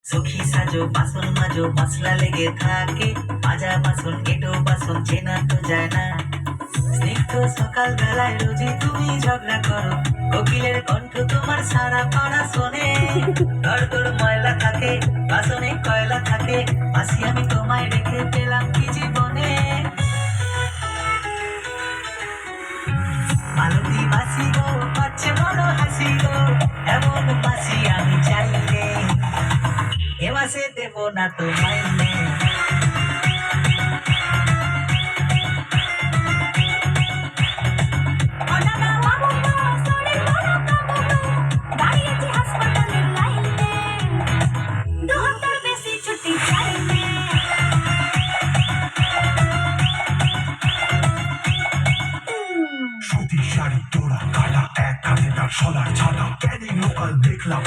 সখী সাজো বাসন মাজো মশলা লেগে থাকে, মাজা বাসন এটো বাসন চেনা তো যায় না। স্নিগ্ধ সকাল বেলায় রোজই তুমি ঝগড়া করো, কোকিলের কণ্ঠ তোমার সারা পাড়া শোনে। দর দর ময়লা থাকে, বাসনে কয়লা থাকে, আসি আমি তোমায় রেখে পেলাম কি জীবনে। মালতী মাসি গো, পাচ্ছে বড় হাসি গো, এমন মাসি আমি চাইলে এ মাসে দেব না তো মাইনে। সুতির শাড়ি তোড়া কালা, এক হাতে তার সোনার ছাতা, ক্যানিং লোকাল দেখলাম